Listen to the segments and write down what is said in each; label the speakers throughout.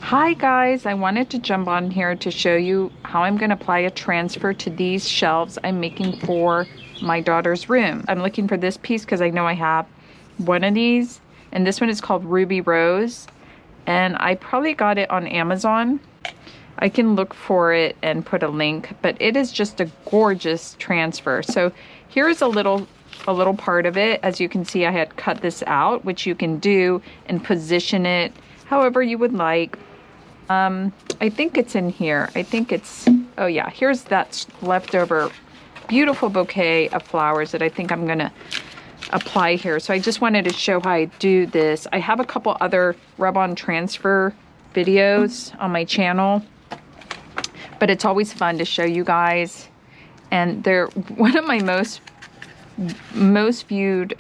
Speaker 1: Hi guys, I wanted to jump on here to show you how I'm going to apply a transfer to these shelves I'm making for my daughter's room. I'm looking for this piece because I know I have one of these, and this one is called Ruby Rose, and I probably got it on Amazon. I can look for it and put a link, but it is just a gorgeous transfer. So here's a little part of it. As you can see, I had cut this out, which you can do and position it however you would like. I think it's in here. I think it's, oh yeah, here's that leftover beautiful bouquet of flowers that I think I'm gonna apply here. So I just wanted to show how I do this. I have a couple other rub-on transfer videos on my channel, but it's always fun to show you guys. And they're one of my most viewed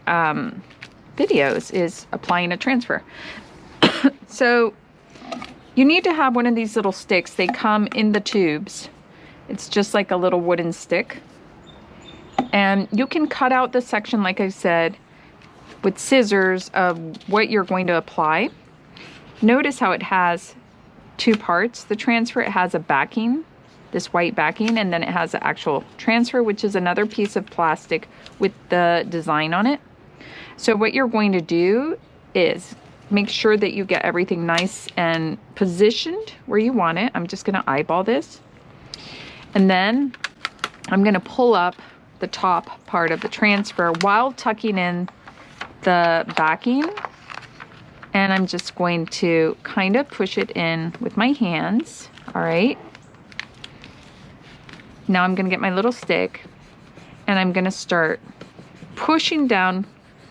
Speaker 1: videos is applying a transfer. So you need to have one of these little sticks. They come in the tubes. It's just like a little wooden stick. And you can cut out the section, like I said, with scissors of what you're going to apply. Notice how it has two parts. The transfer, it has a backing, this white backing, and then it has the actual transfer, which is another piece of plastic with the design on it. So what you're going to do is make sure that you get everything nice and positioned where you want it. I'm just going to eyeball this. And then I'm going to pull up the top part of the transfer while tucking in the backing. And I'm just going to kind of push it in with my hands. All right. Now I'm going to get my little stick and I'm going to start pushing down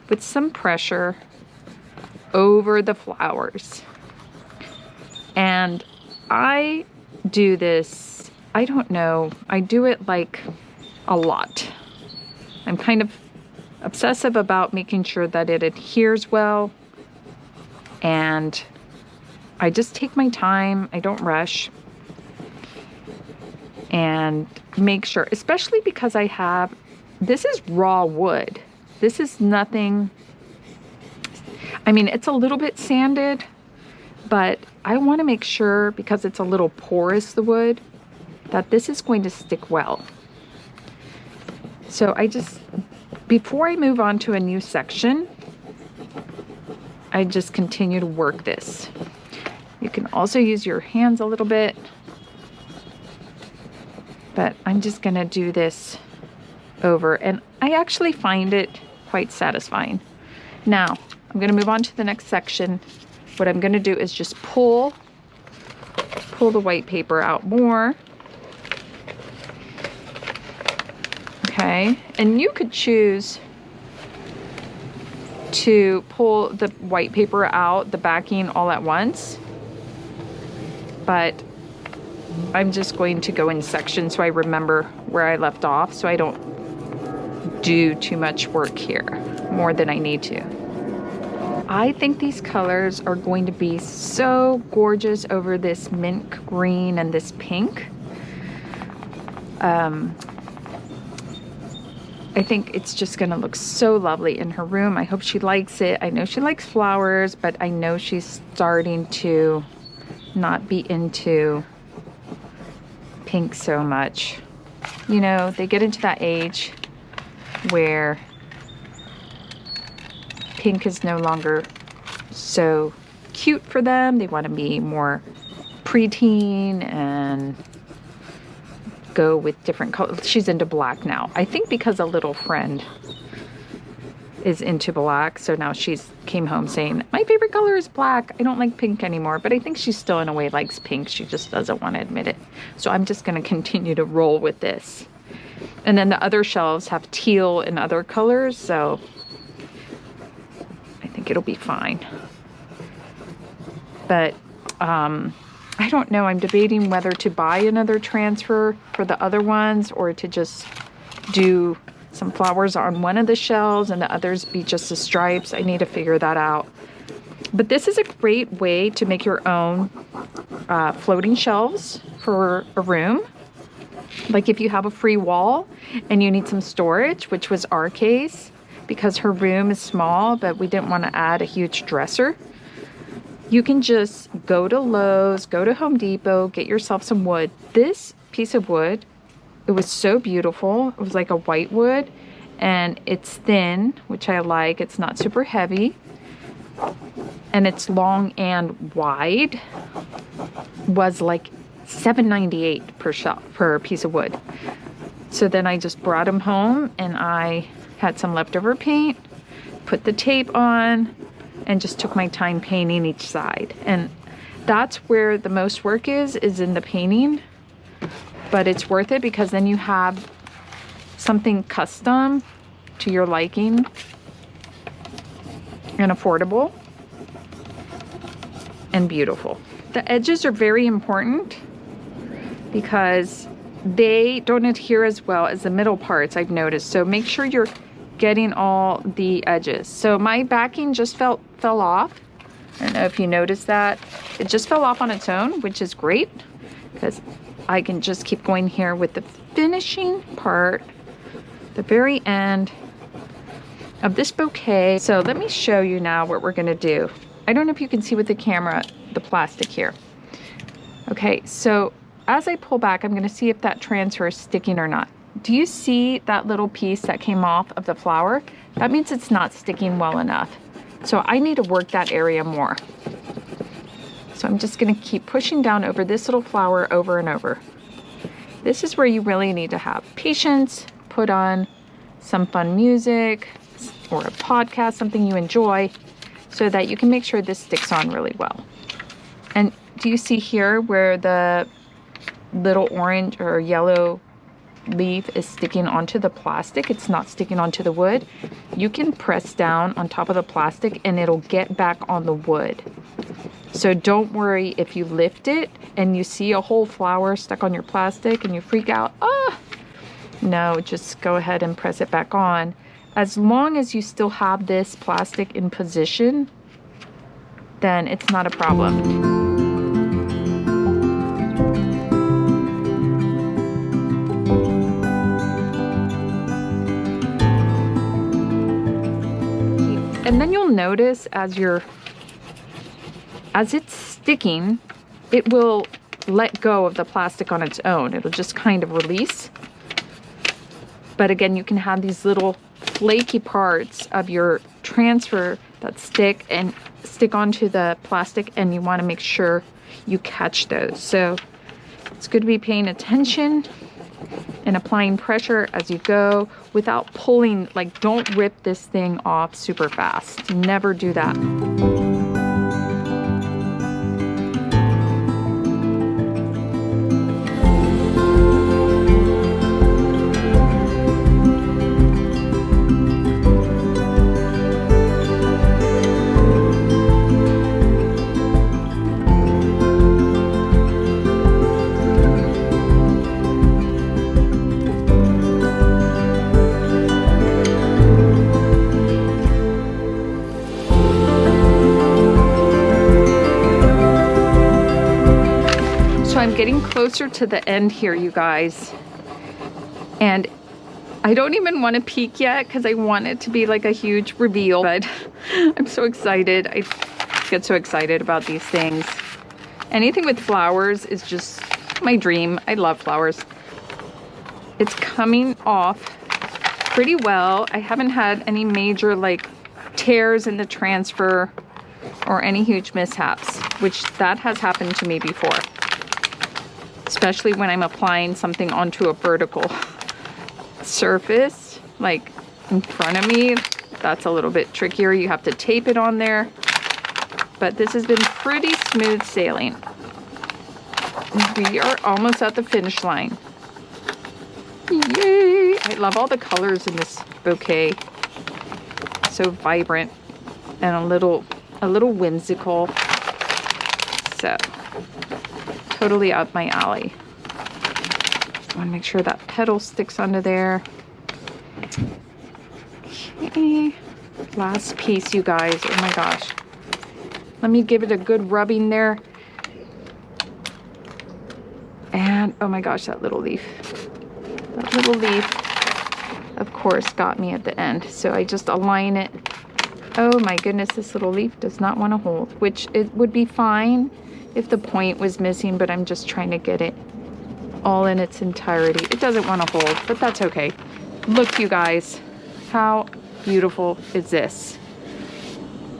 Speaker 1: with some pressure over the flowers. And I do this, I don't know, I do it like a lot. I'm kind of obsessive about making sure that it adheres well, and I just take my time, I don't rush, and make sure, especially because I have, this is raw wood. This is nothing, I mean, it's a little bit sanded, but I want to make sure, because it's a little porous, the wood, that this is going to stick well. So I just, before I move on to a new section, I just continue to work this. You can also use your hands a little bit, but I'm just going to do this over, and I actually find it quite satisfying. Now, I'm going to move on to the next section. What I'm going to do is just pull the white paper out more. Okay, and you could choose to pull the white paper out, the backing all at once, but I'm just going to go in sections so I remember where I left off, so I don't do too much work here, more than I need to. I think these colors are going to be so gorgeous over this mint green and this pink. I think it's just going to look so lovely in her room. I hope she likes it. I know she likes flowers, but I know she's starting to not be into pink so much. You know, they get into that age where pink is no longer so cute for them. They want to be more preteen and go with different colors. She's into black now. I think because a little friend is into black, so now she's came home saying, my favorite color is black. I don't like pink anymore, but I think she still in a way likes pink. She just doesn't want to admit it. So I'm just going to continue to roll with this. And then the other shelves have teal and other colors, so I think it'll be fine. But I don't know. I'm debating whether to buy another transfer for the other ones or to just do some flowers on one of the shelves and the others be just the stripes. I need to figure that out. But this is a great way to make your own floating shelves for a room. Like if you have a free wall and you need some storage, which was our case, because her room is small, but we didn't want to add a huge dresser. you can just go to Lowe's, go to Home Depot, get yourself some wood. This piece of wood, it was so beautiful. It was like a white wood, and it's thin, which I like. It's not super heavy, and it's long and wide. Was like $7.98 per piece of wood. So then I just brought them home, and I had some leftover paint, put the tape on, and just took my time painting each side. And that's where the most work is in the painting. But it's worth it because then you have something custom to your liking and affordable and beautiful. The edges are very important because they don't adhere as well as the middle parts, I've noticed. So make sure you're getting all the edges. So my backing just fell off. I don't know if you noticed that. It just fell off on its own, which is great because I can just keep going here with the finishing part, the very end of this bouquet. So let me show you now what we're gonna do. I don't know if you can see with the camera, the plastic here. Okay, so as I pull back, I'm gonna see if that transfer is sticking or not. Do you see that little piece that came off of the flower? That means it's not sticking well enough. So I need to work that area more. So I'm just gonna keep pushing down over this little flower over and over. This is where you really need to have patience, put on some fun music or a podcast, something you enjoy, so that you can make sure this sticks on really well. And do you see here where the little orange or yellow leaf is sticking onto the plastic? It's not sticking onto the wood. You can press down on top of the plastic and it'll get back on the wood. So don't worry if you lift it and you see a whole flower stuck on your plastic and you freak out. No, just go ahead and press it back on. As long as you still have this plastic in position, then it's not a problem. And then you'll notice as it's sticking, it will let go of the plastic on its own. It'll just kind of release. But again, you can have these little flaky parts of your transfer that stick onto the plastic, and you want to make sure you catch those. So it's good to be paying attention and applying pressure as you go without pulling. Like, don't rip this thing off super fast. Never do that. Getting closer to the end here, you guys, and I don't even want to peek yet because I want it to be like a huge reveal, but I'm so excited. I get so excited about these things. Anything with flowers is just my dream. I love flowers. It's coming off pretty well. I haven't had any major like tears in the transfer or any huge mishaps, which that has happened to me before. Especially when I'm applying something onto a vertical surface, like in front of me. That's a little bit trickier. You have to tape it on there. But this has been pretty smooth sailing. We are almost at the finish line. Yay! I love all the colors in this bouquet. So vibrant and a little whimsical. So totally up my alley. I want to make sure that petal sticks under there. Okay, last piece, you guys. Oh my gosh. Let me give it a good rubbing there. And oh my gosh, that little leaf. That little leaf, of course, got me at the end. So I just align it Oh my goodness, this little leaf does not want to hold, which it would be fine if the point was missing, but I'm just trying to get it all in its entirety. It doesn't want to hold, but that's okay. Look, you guys, how beautiful is this?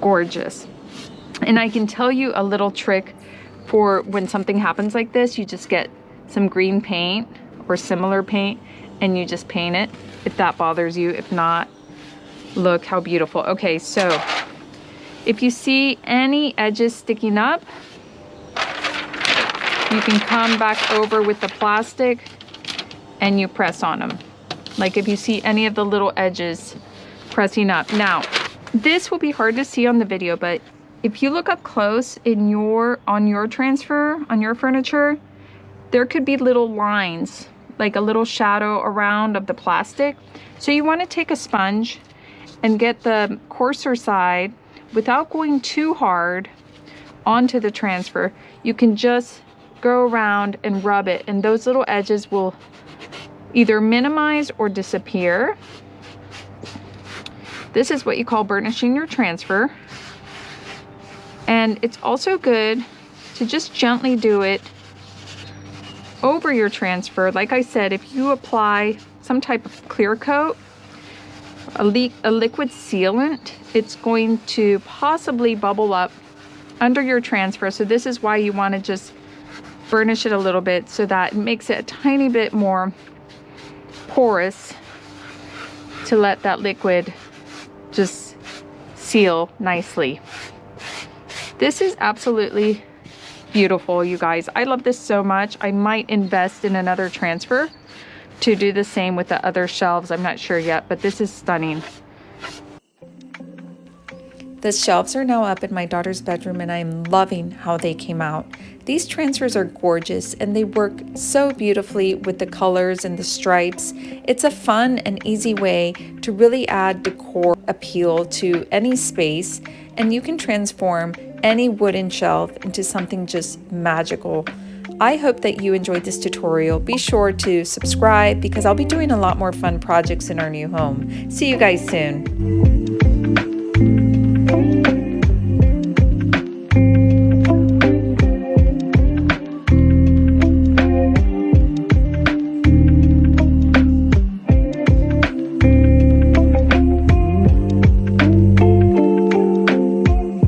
Speaker 1: Gorgeous. And I can tell you a little trick for when something happens like this. You just get some green paint or similar paint and you just paint it if that bothers you. If not, look how beautiful. Okay, so if you see any edges sticking up, you can come back over with the plastic and you press on them. Like if you see any of the little edges pressing up. Now, this will be hard to see on the video, but if you look up close on your transfer, on your furniture, there could be little lines, like a little shadow around of the plastic. So you want to take a sponge and get the coarser side without going too hard onto the transfer. You can just go around and rub it, and those little edges will either minimize or disappear. This is what you call burnishing your transfer. And it's also good to just gently do it over your transfer. Like I said, if you apply some type of clear coat, a liquid sealant, it's going to possibly bubble up under your transfer. So this is why you want to just burnish it a little bit so that it makes it a tiny bit more porous to let that liquid just seal nicely. This is absolutely beautiful, you guys. I love this so much. I might invest in another transfer to do the same with the other shelves. I'm not sure yet, but this is stunning. The shelves are now up in my daughter's bedroom and I'm loving how they came out. These transfers are gorgeous and they work so beautifully with the colors and the stripes. It's a fun and easy way to really add decor appeal to any space, and you can transform any wooden shelf into something just magical. I hope that you enjoyed this tutorial. Be sure to subscribe because I'll be doing a lot more fun projects in our new home. See you guys soon.